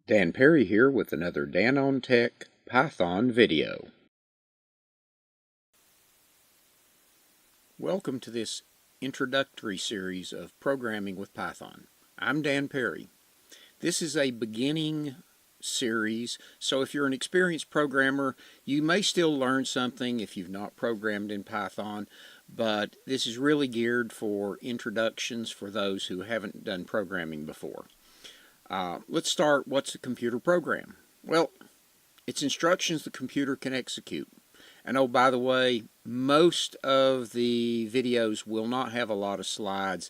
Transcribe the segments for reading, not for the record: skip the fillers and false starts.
Dan Perry here with another Dan on Tech Python video. Welcome to this introductory series of programming with Python. I'm Dan Perry. This is a beginning series, so if you're an experienced programmer, you may still learn something if you've not programmed in Python, but this is really geared for introductions for those who haven't done programming before. Let's start. What's a computer program? Well, it's instructions the computer can execute. And oh, by the way, most of the videos will not have a lot of slides.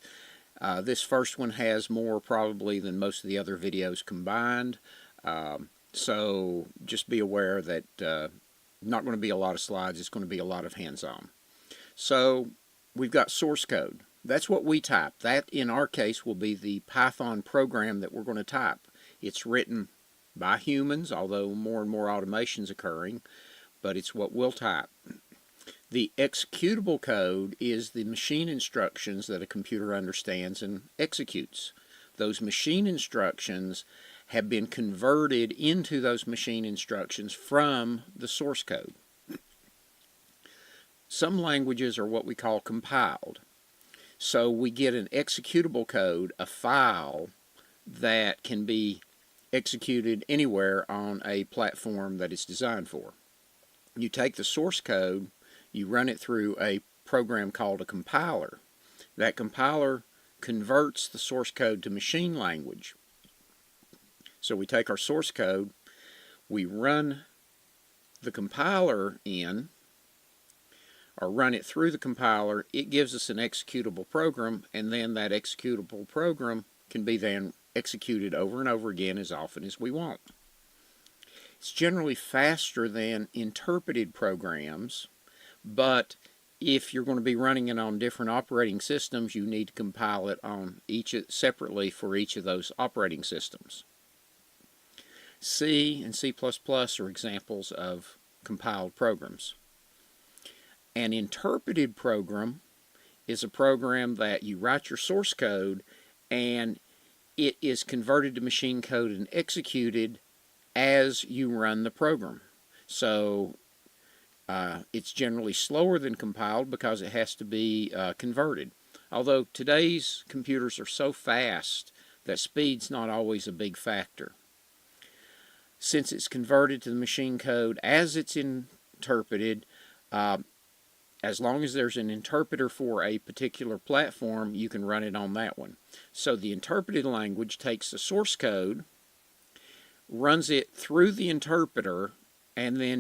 This first one has more probably than most of the other videos combined. So just be aware that not going to be a lot of slides. It's going to be a lot of hands-on. So we've got source code. That's what we type. That, in our case, will be the Python program that we're going to type. It's written by humans, although more and more automation is occurring, but it's what we'll type. The executable code is the machine instructions that a computer understands and executes. Those machine instructions have been converted into those machine instructions from the source code. Some languages are what we call compiled. So we get an executable code, a file that can be executed anywhere on a platform that it's designed for. You take the source code, you run it through a program called a compiler. That compiler converts the source code to machine language. So we take our source code, we run the compiler in, or run it through the compiler, it gives us an executable program, and then that executable program can be then executed over and over again as often as we want. It's generally faster than interpreted programs, but if you're going to be running it on different operating systems, you need to compile it on separately for each of those operating systems. C and C++ are examples of compiled programs. An interpreted program is a program that you write your source code and it is converted to machine code and executed as you run the program. So it's generally slower than compiled because it has to be converted. Although today's computers are so fast that speed's not always a big factor. Since it's converted to the machine code as it's interpreted, as long as there's an interpreter for a particular platform, you can run it on that one. So the interpreted language takes the source code, runs it through the interpreter, and then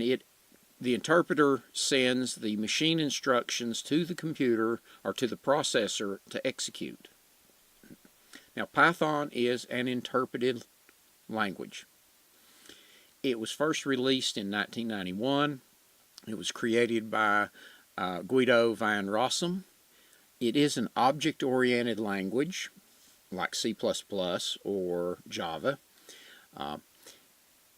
the interpreter sends the machine instructions to the computer or to the processor to execute. Now, Python is an interpreted language. It was first released in 1991. It was created by Guido van Rossum. It is an object-oriented language like C++ or Java.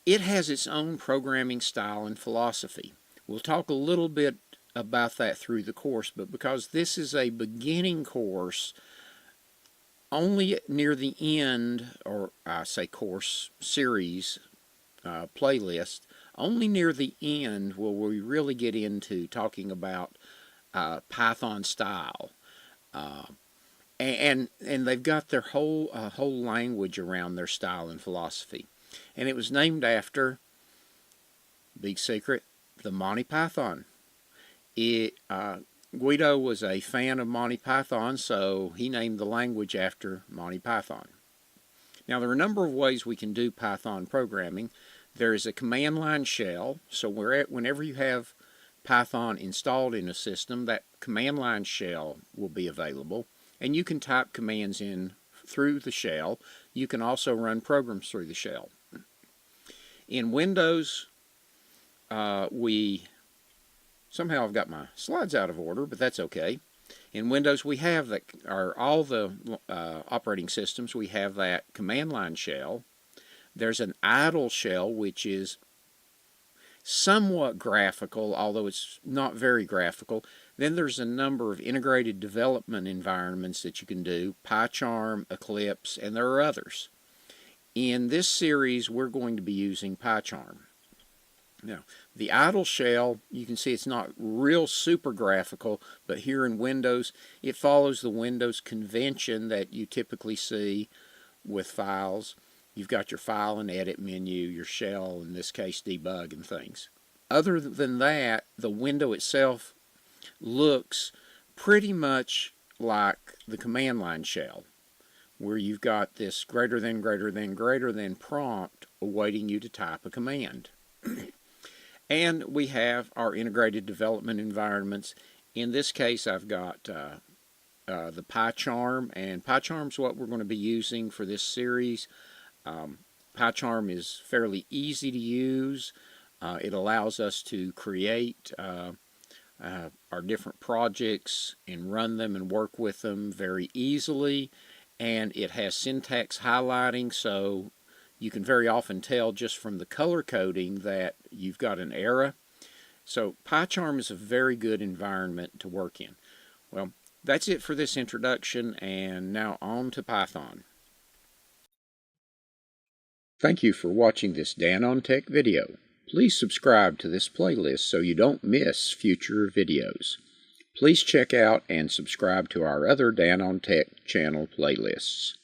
It has its own programming style and philosophy. We'll talk a little bit about that through the course, but because this is a beginning course, only near the end, or I say course series playlist, only near the end will we really get into talking about Python style, and they've got their whole language around their style and philosophy, and it was named after, big secret, the Monty Python. Guido was a fan of Monty Python, so he named the language after Monty Python. Now there are a number of ways we can do Python programming. There is a command line shell, so whenever you have Python installed in a system, that command line shell will be available, and you can type commands in through the shell. You can also run programs through the shell. In Windows, somehow I've got my slides out of order, but that's okay. In Windows, we have all the operating systems, we have that command line shell. There's an idle shell, which is somewhat graphical, although it's not very graphical. Then there's a number of integrated development environments that you can do, PyCharm, Eclipse, and there are others. In this series, we're going to be using PyCharm. Now, the idle shell, you can see it's not real super graphical, but here in Windows, it follows the Windows convention that you typically see with files. You've got your file and edit menu, your shell, in this case debug and things. Other than that, the window itself looks pretty much like the command line shell, where you've got this greater than prompt awaiting you to type a command. And we have our integrated development environments. In this case, I've got the PyCharm, and PyCharm is what we're going to be using for this series. PyCharm is fairly easy to use. It allows us to create our different projects and run them and work with them very easily. And it has syntax highlighting, so you can very often tell just from the color coding that you've got an error. So PyCharm is a very good environment to work in. Well, that's it for this introduction, and now on to Python. Thank you for watching this Dan on Tech video. Please subscribe to this playlist so you don't miss future videos. Please check out and subscribe to our other Dan on Tech channel playlists.